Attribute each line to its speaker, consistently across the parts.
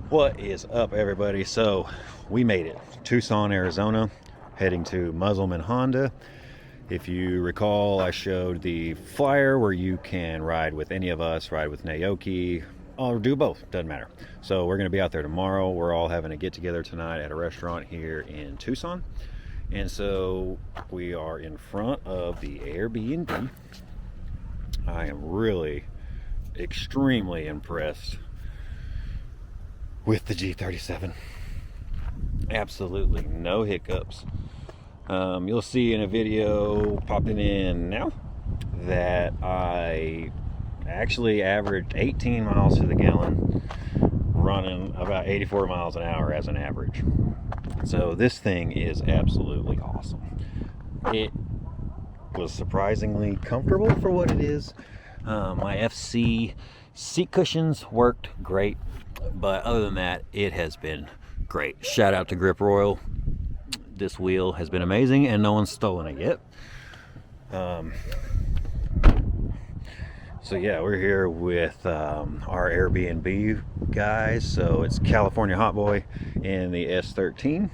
Speaker 1: What is up, everybody? So we made it. Tucson, Arizona, heading to Musselman Honda. If you recall, I showed the flyer where you can ride with any of us, ride with Naoki, or do both, doesn't matter. So we're going to be out there tomorrow. We're all having a get together tonight at a restaurant here in Tucson. And so we are in front of the Airbnb. I am really extremely impressed with the G37. Absolutely no hiccups. You'll see in a video popping in now that I actually averaged 18 miles to the gallon, running about 84 miles an hour as an average. So this thing is absolutely awesome. It was surprisingly comfortable for what it is. My FC seat cushions worked great, but other than that, it has been great. Shout out to Grip Royal. This wheel has been amazing and no one's stolen it yet. So yeah, we're here with our Airbnb guys. So it's California Hot Boy in the S13.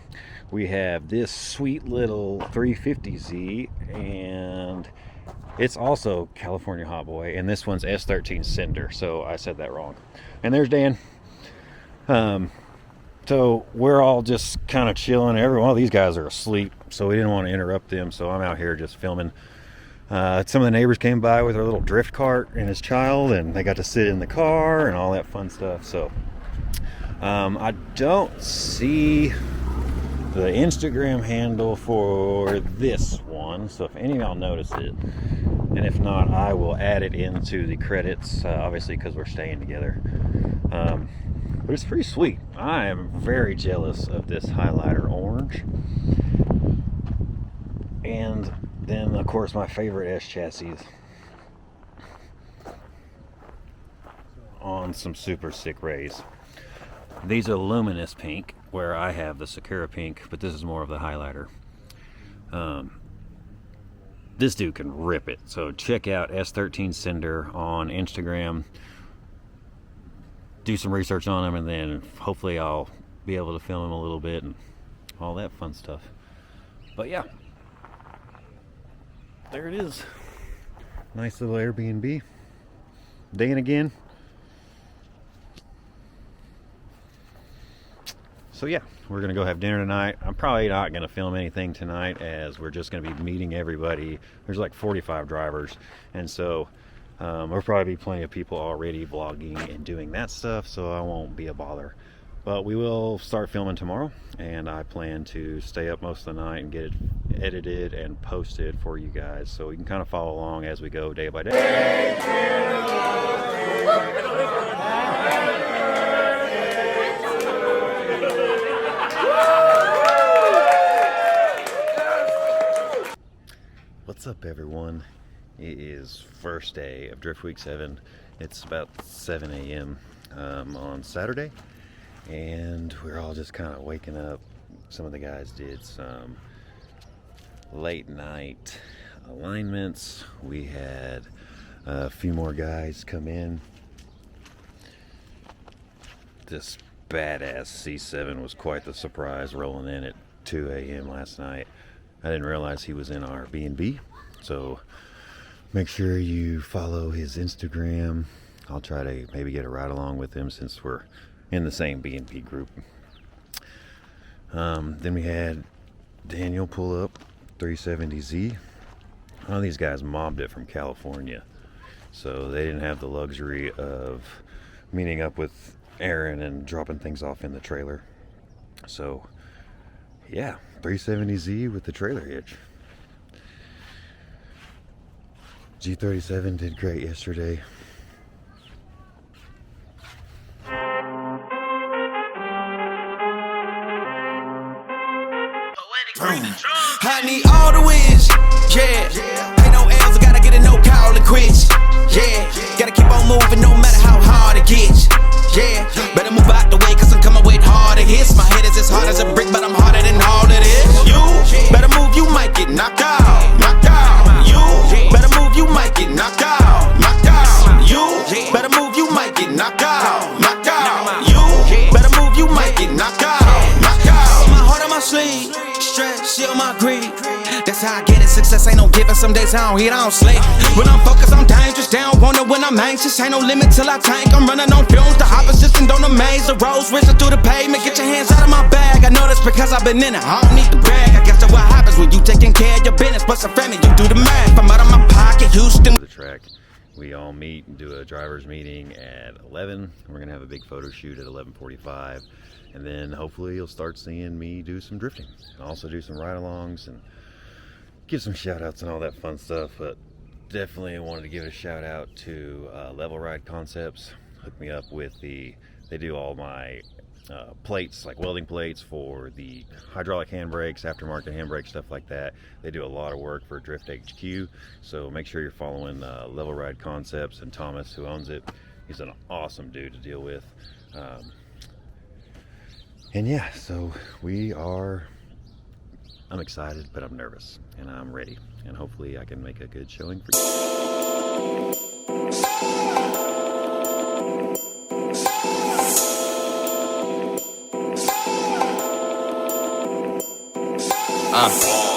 Speaker 1: We have this sweet little 350Z, and it's also California Hot Boy, and this one's S13 Cinder. So I said that wrong. And there's Dan. So we're all just kind of chilling. Every one of these guys are asleep, so we didn't want to interrupt them. So I'm out here just filming. Some of the neighbors came by with their little drift cart and his child, and they got to sit in the car and all that fun stuff. So I don't see the Instagram handle for this one, so if any of y'all notice it, and if not, I will add it into the credits, obviously because we're staying together. But it's pretty sweet. I am very jealous of this highlighter orange. And then, of course, my favorite S chassis on some super sick rays. These are luminous pink, where I have the Sakura pink, but this is more of the highlighter. This dude can rip it. So check out S13 Cinder on Instagram. Do some research on him, and then hopefully I'll be able to film him a little bit and all that fun stuff. But yeah, there it is. Nice little Airbnb. Dan again. So yeah, we're gonna go have dinner tonight. I'm probably not gonna film anything tonight, as we're just gonna be meeting everybody. There's like 45 drivers, and so there'll probably be plenty of people already vlogging and doing that stuff, so I won't be a bother. But we will start filming tomorrow, and I plan to stay up most of the night and get it edited and posted for you guys, so you can kind of follow along as we go day by day. What's up, everyone? It is first day of Drift Week 7. It's about 7 a.m. On Saturday, and we're all just kind of waking up. Some of the guys did some late night alignments. We had a few more guys come in. This badass C7 was quite the surprise, rolling in at 2 a.m. last night. I didn't realize he was in our B&B, so make sure you follow his Instagram. I'll try to maybe get a ride along with him since we're in the same B&B group. Then we had Daniel pull up 370Z. One of these guys mobbed it from California, so they didn't have the luxury of meeting up with Aaron and dropping things off in the trailer. So yeah, 370Z with the trailer hitch. G37 did great yesterday.
Speaker 2: I need all the wins, yeah. Ain't no L's, I gotta get a no call and quits, yeah. Gotta keep on moving no matter how hard it gets, yeah. Better move out the way, cause I'm coming with harder hits. My head is as hard as a brick, but I'm harder than all of this. You better move, you might get knocked out, knocked out. You better move, you might get knocked out, knocked out. You better move, you might get knocked out, knocked out. You better move, kill my greed. That's how I get it, success ain't no given. Some days I don't eat, I don't sleep. When I'm focused, I'm dangerous. They don't want it when I'm anxious. Ain't no limit till I tank. I'm running on fumes. The opposition don't amaze. The roads racing through the pavement. Get your hands out of my bag. I know that's because I've been in it. I don't need to brag. I guess that's what happens when you taking care of your business. Plus a family, you do the math. I'm out of my pocket, Houston.
Speaker 1: The track. We all meet and do a driver's meeting at 11. We're gonna have a big photo shoot at 11:45, and then hopefully you'll start seeing me do some drifting and also do some ride-alongs and give some shout-outs and all that fun stuff. But definitely wanted to give a shout out to Level Ride Concepts. Hooked me up with they do all my plates, like welding plates for the hydraulic handbrakes, aftermarket handbrakes, stuff like that. They do a lot of work for Drift HQ, so make sure you're following Level Ride Concepts and Thomas, who owns it. He's an awesome dude to deal with. And yeah, so I'm excited, but I'm nervous, and I'm ready, and hopefully I can make a good showing for you.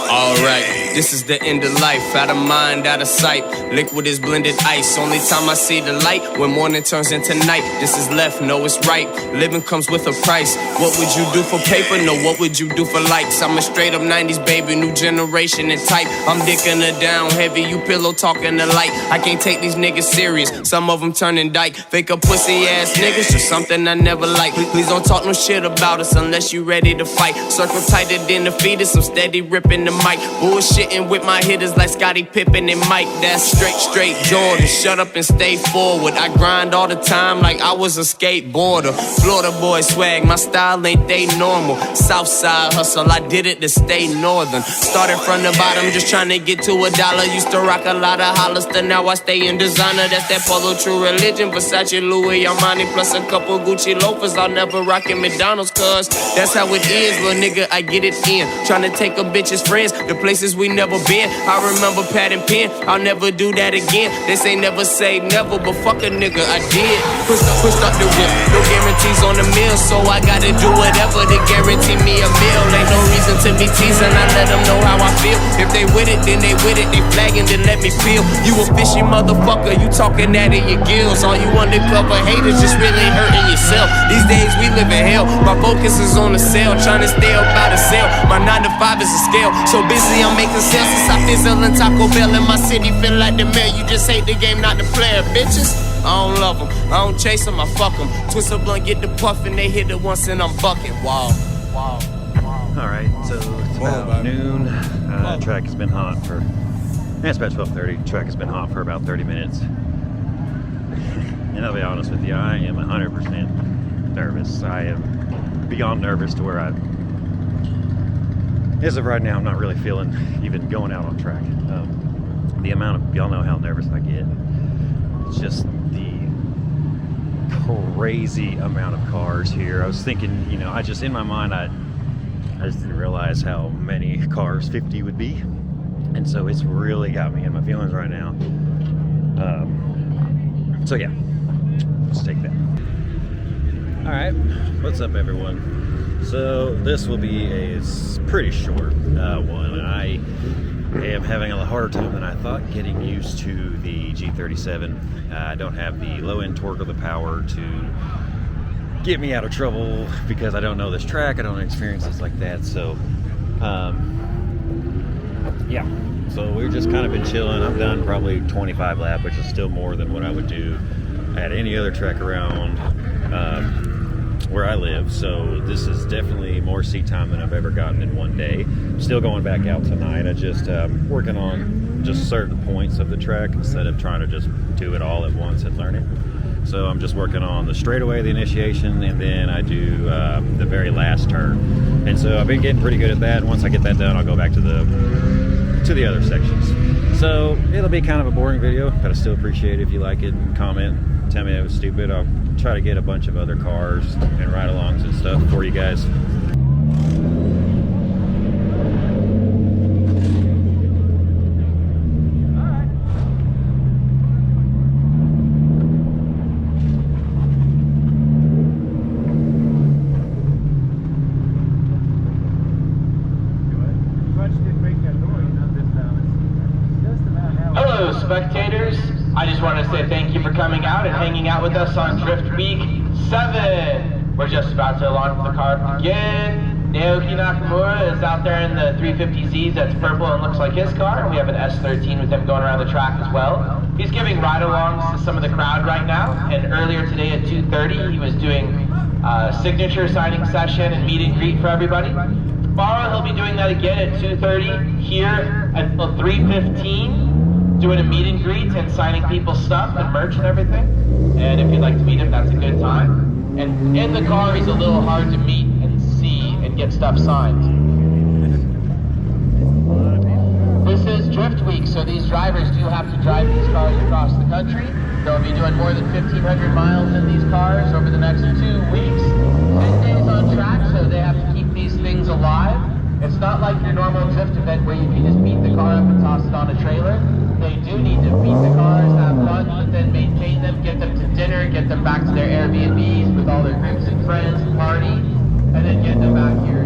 Speaker 3: Alright, this is the end of life, out of mind, out of sight. Liquid is blended ice, only time I see the light when morning turns into night. This is left, no it's right, living comes with a price. What would you do for paper? No, what would you do for likes? I'm a straight up 90s baby, new generation and type. I'm dicking her down heavy, you pillow talking the light. I can't take these niggas serious, some of them turning dyke. Fake a pussy ass niggas, just something I never liked. Please don't talk no shit about us unless you ready to fight. Circle tighter than the fetus, I'm steady ripping the mic. Bullshitting with my hitters like Scottie Pippen and Mike. That's straight Jordan. Shut up and stay forward. I grind all the time like I was a skateboarder. Florida boy swag, my style ain't they normal. Southside hustle, I did it to stay northern. Started from the bottom, just trying to get to $1. Used to rock a lot of Hollister, now I stay in designer. That's that Polo True Religion, Versace, Louis, Armani, plus a couple Gucci loafers. I'll never rock in McDonald's, cause that's how it is, little nigga, I get it in. Trying to take a bitch's friends, the places we never been. I remember pad and pen, I'll never do that again. They say never say never, but fuck a nigga, I did. Pushed up the whip, no guarantees on the meal, so I gotta do whatever to guarantee me a meal. Ain't no reason to be teasing, I let them know how I feel. If they with it, then they with it, they flagging, then let me feel. You a fishy motherfucker, you talking that in your gills. All you undercover haters just really hurting yourself. These days we live in hell, my focus is on the sale, trying to stay up out of sale. My 9 to 5 is a scale, so busy I'm making sales since I fizzle in Taco Bell in my city, feel like the mayor. You just hate the game, not the player, bitches. I don't love them, I don't chase them, I fuck them. Twist a blunt, get the puff, and they hit it once and I'm bucking. Wow.
Speaker 1: Alright, so it's about noon. Track has been hot for, it's about 12:30. Track has been hot for about 30 minutes. And I'll be honest with you, I am 100% nervous. I am beyond nervous to where as of right now, I'm not really feeling even going out on track. The amount of, y'all know how nervous I get. It's just the crazy amount of cars here. I was thinking, you know, in my mind, I just didn't realize how many cars 50 would be. And so it's really got me in my feelings right now. So yeah, let's take that. All right, what's up everyone? So this will be a pretty short one. I am having a harder time than I thought getting used to the G37. I don't have the low end torque or the power to get me out of trouble because I don't know this track, I don't have experiences like that. So yeah, so we've just kind of been chilling. I've done probably 25 laps, which is still more than what I would do at any other track around where I live. So this is definitely more seat time than I've ever gotten in one day. Still going back out tonight. I just working on just certain points of the track instead of trying to just do it all at once and learn it. So I'm just working on the straightaway, the initiation, and then I do the very last turn. And so I've been getting pretty good at that. And once I get that done, I'll go back to the other sections. So it'll be kind of a boring video, but I still appreciate it if you like it. Comment, tell me it was stupid. I'll try to get a bunch of other cars and ride-alongs and stuff for you guys.
Speaker 4: with us on Drift Week 7. We're just about to launch the car again. Naoki Nakamura is out there in the 350Z that's purple and looks like his car. And we have an S13 with him going around the track as well. He's giving ride-alongs to some of the crowd right now. And earlier today at 2:30, he was doing a signature signing session and meet and greet for everybody. Tomorrow he'll be doing that again at 2:30 here until 3:15. Doing a meet and greet and signing people's stuff and merch and everything. And if you'd like to meet him, that's a good time. And in the car, he's a little hard to meet and see and get stuff signed. This is Drift Week, so these drivers do have to drive these cars across the country. They'll be doing more than 1,500 miles in these cars over the next 2 weeks. 10 days on track, so they have to keep these things alive. It's not like your normal drift event where you can just beat the car up and toss it on a trailer. They do need to beat the cars, have fun, but then maintain them, get them to dinner, get them back to their Airbnbs with all their groups and friends, party, and then get them back here.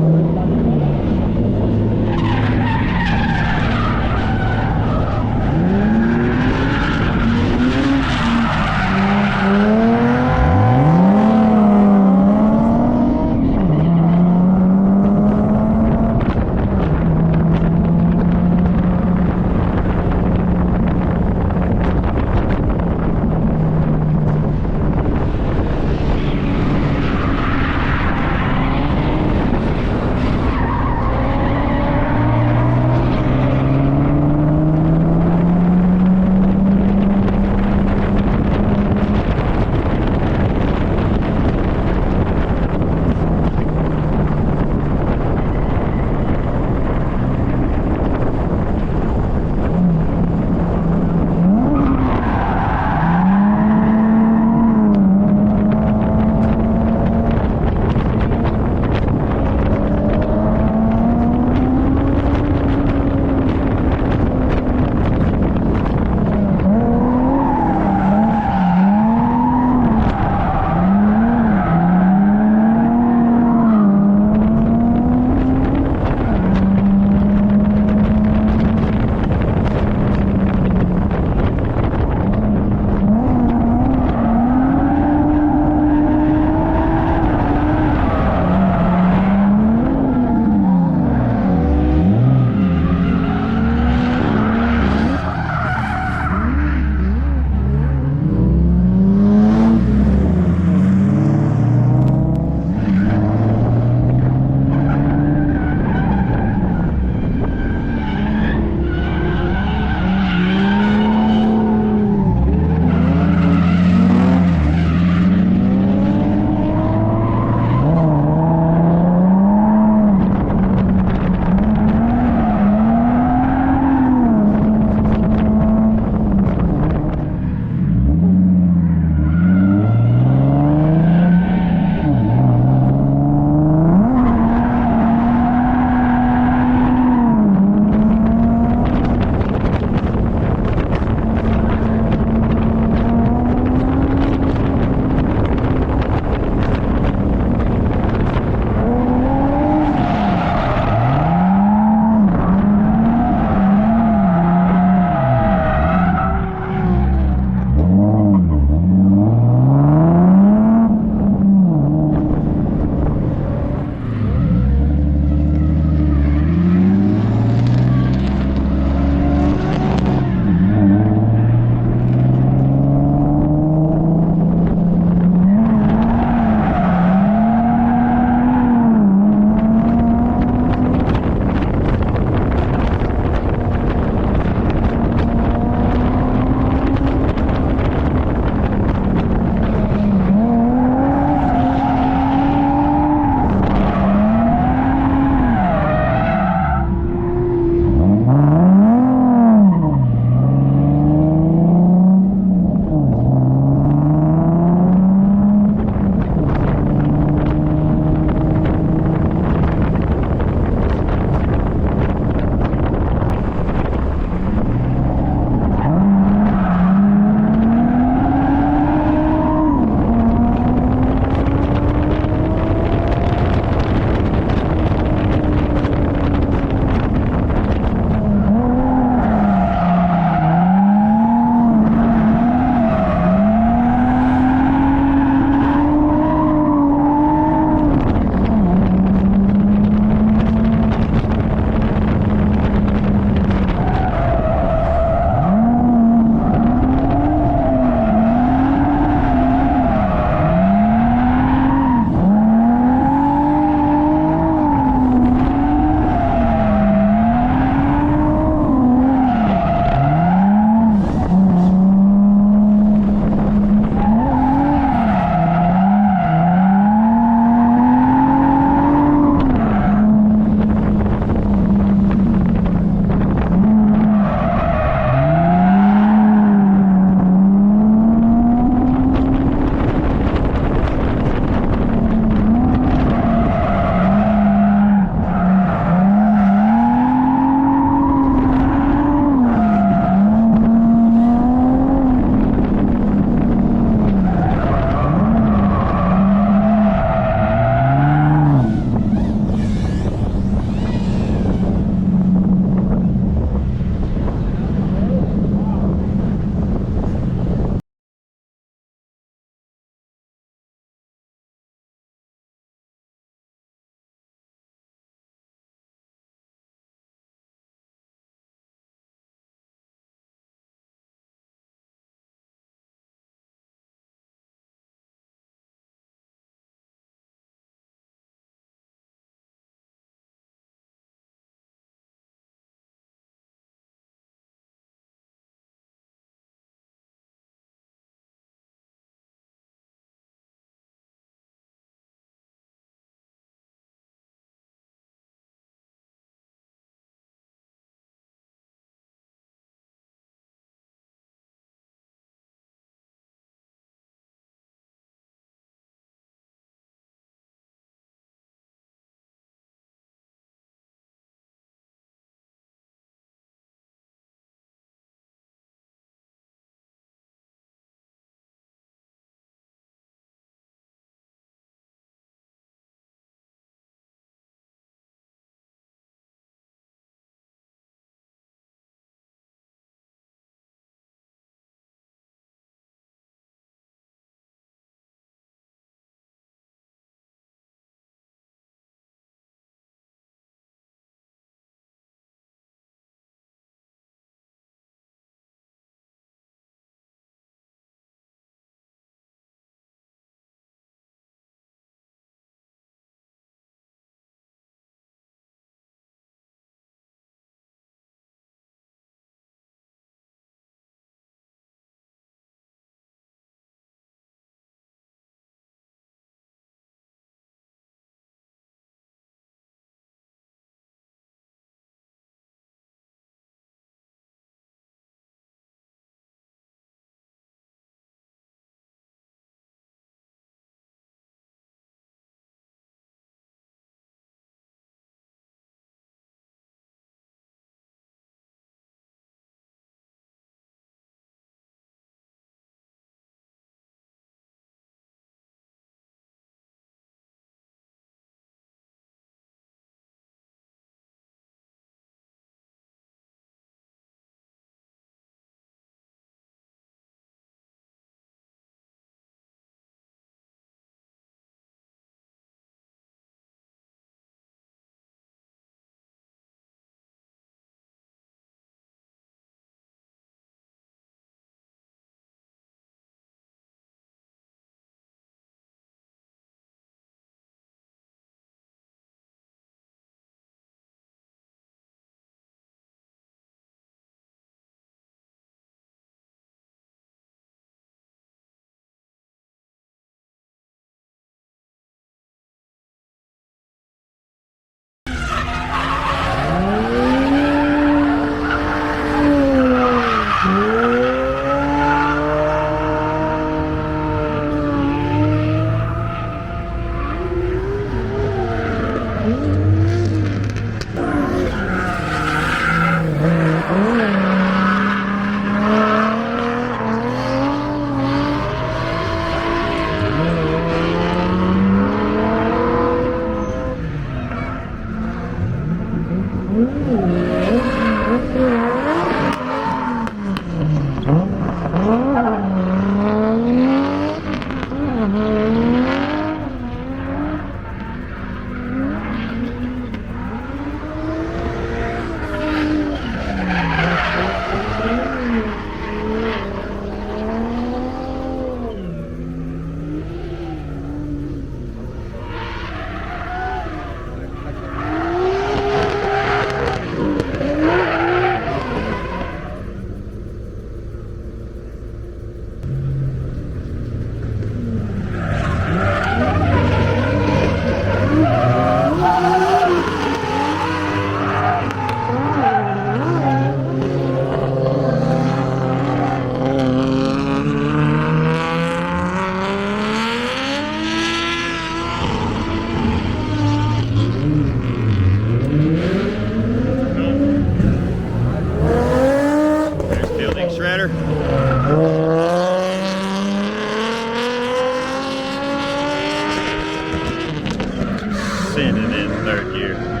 Speaker 1: descending in third gear.